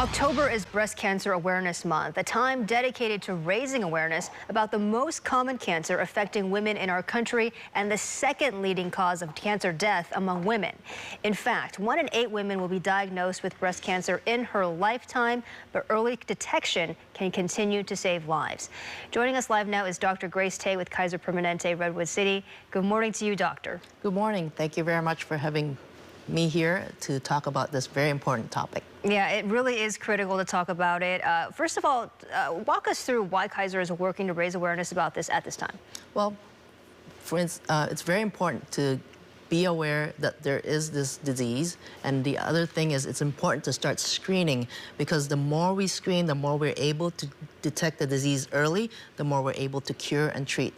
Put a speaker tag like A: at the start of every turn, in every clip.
A: October is Breast Cancer Awareness Month, a time dedicated to raising awareness about the most common cancer affecting women in our country and the second leading cause of cancer death among women. In fact, 1 in 8 women will be diagnosed with breast cancer in her lifetime, but early detection can continue to save lives. Joining us live now is Dr. Grace Tay with Kaiser Permanente Redwood City. Good morning to you, doctor.
B: Good morning. Thank you very much for having me here to talk about this very important topic.
A: Yeah, it really is critical to talk about it. First of all, walk us through why Kaiser is working to raise awareness about this at this time.
B: Well, for instance, it's very important to be aware that there is this disease. And the other thing is it's important to start screening, because the more we screen, the more we're able to detect the disease early, the more we're able to cure and treat.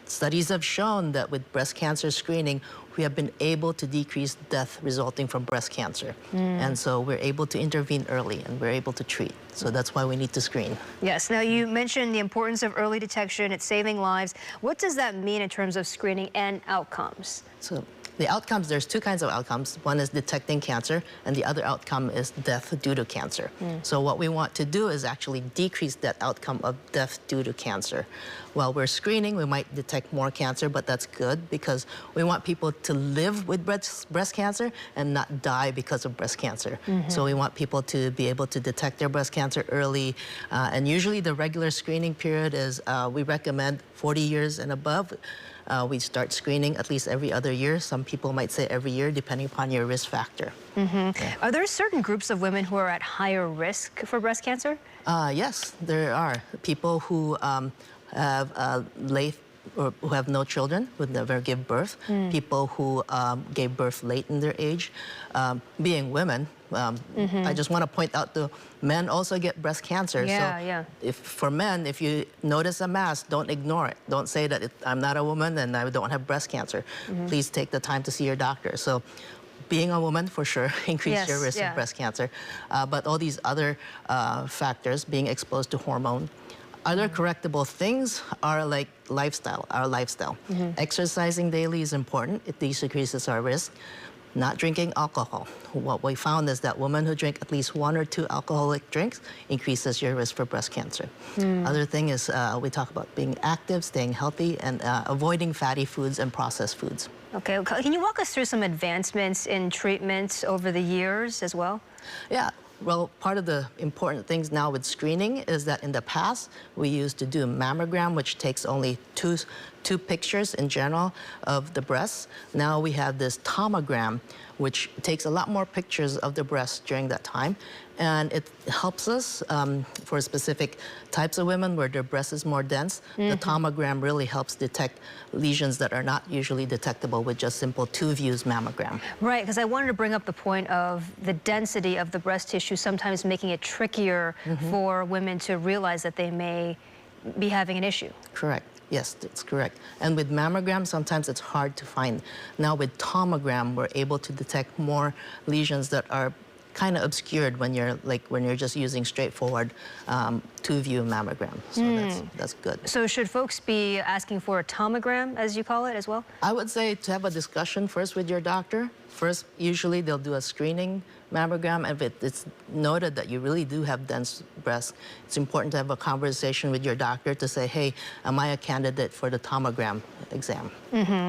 B: Studies have shown that with breast cancer screening, we have been able to decrease death resulting from breast cancer. And so we're able to intervene early and we're able to treat. So that's why we need to screen.
A: Yes. Now, you mentioned the importance of early detection. It's saving lives. What does that mean in terms of screening and outcomes?
B: So the outcomes, there's 2 kinds of outcomes. One is detecting cancer, and the other outcome is death due to cancer. So what we want to do is actually decrease that outcome of death due to cancer. While we're screening, we might detect more cancer, but that's good because we want people to live with breast cancer and not die because of breast cancer. So we want people to be able to detect their breast cancer early. And usually the regular screening period is, we recommend 40 years and above. We start screening at least every other year. Some people might say every year, depending upon your risk factor. Yeah.
A: Are there certain groups of women who are at higher risk for breast cancer?
B: Yes, there are. People who have late or who have no children, who never give birth, people who gave birth late in their age, being women. I just want to point out the men also get breast cancer. If for men, if you notice a mass, don't ignore it. Don't say that I'm not a woman and I don't have breast cancer. Please take the time to see your doctor. So being a woman, for sure, increase your risk of breast cancer. But all these other factors, being exposed to hormone, other correctable things are like our lifestyle. Exercising daily is important. It decreases our risk. Not drinking alcohol. What we found is that women who drink at least 1 or 2 alcoholic drinks increases your risk for breast cancer. Other thing is we talk about being active, staying healthy, and avoiding fatty foods and processed foods.
A: Okay, can you walk us through some advancements in treatments over the years as well?
B: Yeah. Well, part of the important things now with screening is that in the past, we used to do a mammogram, which takes only two pictures in general of the breast. Now we have this tomogram, which takes a lot more pictures of the breast during that time. And it helps us for specific types of women where their breast is more dense. The tomogram really helps detect lesions that are not usually detectable with just simple 2-views mammogram.
A: Right, because I wanted to bring up the point of the density of the breast tissue, sometimes making it trickier for women to realize that they may be having an issue.
B: Correct. Yes, that's correct. And with mammogram, sometimes it's hard to find. Now with tomogram, we're able to detect more lesions that are kind of obscured when you're just using straightforward 2-view mammogram. So that's good.
A: So should folks be asking for a tomogram, as you call it, as well?
B: I would say to have a discussion first with your doctor. First, usually they'll do a screening mammogram. If it's noted that you really do have dense breasts, it's important to have a conversation with your doctor to say, hey, am I a candidate for the tomogram exam?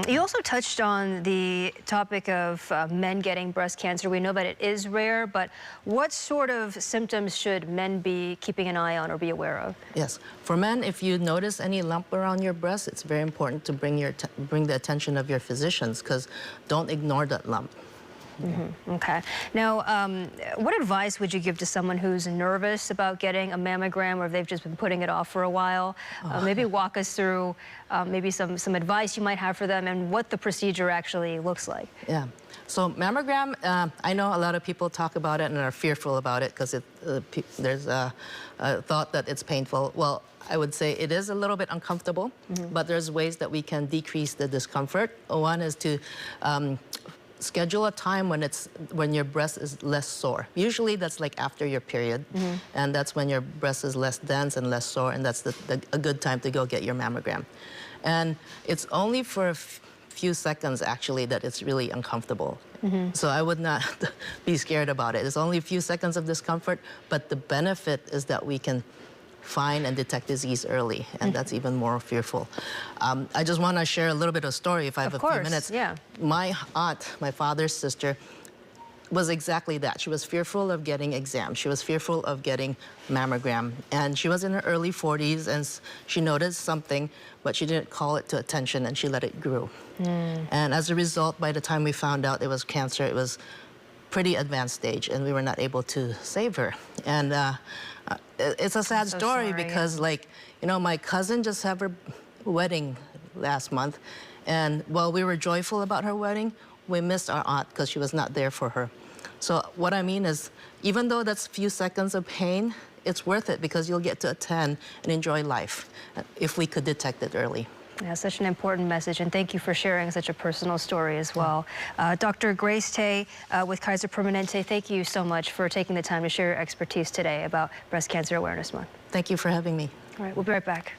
A: You also touched on the topic of men getting breast cancer. We know that it is rare, but what sort of symptoms should men be keeping an eye on or be aware of? Yes.
B: For men, if you notice any lump around your breast, it's very important to bring the attention of your physicians, because don't ignore that lump.
A: Okay. Now, what advice would you give to someone who's nervous about getting a mammogram, or if they've just been putting it off for a while? Maybe walk us through maybe some advice you might have for them and what the procedure actually looks like.
B: Yeah. So mammogram, I know a lot of people talk about it and are fearful about it because there's a thought that it's painful. Well, I would say it is a little bit uncomfortable, but there's ways that we can decrease the discomfort. One is to schedule a time when your breast is less sore. Usually that's like after your period, and that's when your breast is less dense and less sore, and that's a good time to go get your mammogram. And it's only for few seconds, actually, that it's really uncomfortable. So I would not be scared about it. It's only a few seconds of discomfort, but the benefit is that we can find and detect disease early, and that's even more fearful. I just want to share a little bit of a story, if I have a few minutes.
A: Yeah.
B: My aunt, my father's sister, was exactly that. She was fearful of getting exams. She was fearful of getting mammogram. And she was in her early 40s, and she noticed something, but she didn't call it to attention, and she let it grow. And as a result, by the time we found out it was cancer, it was pretty advanced stage, and we were not able to save her. And it's a sad story because, like, you know, my cousin just had her wedding last month, and while we were joyful about her wedding, we missed our aunt because she was not there for her. So what I mean is, even though that's a few seconds of pain, it's worth it because you'll get to attend and enjoy life if we could detect it early.
A: Yeah, such an important message, and thank you for sharing such a personal story as well. Dr. Grace Tay with Kaiser Permanente, thank you so much for taking the time to share your expertise today about Breast Cancer Awareness Month.
B: Thank you for having me.
A: All right, we'll be right back.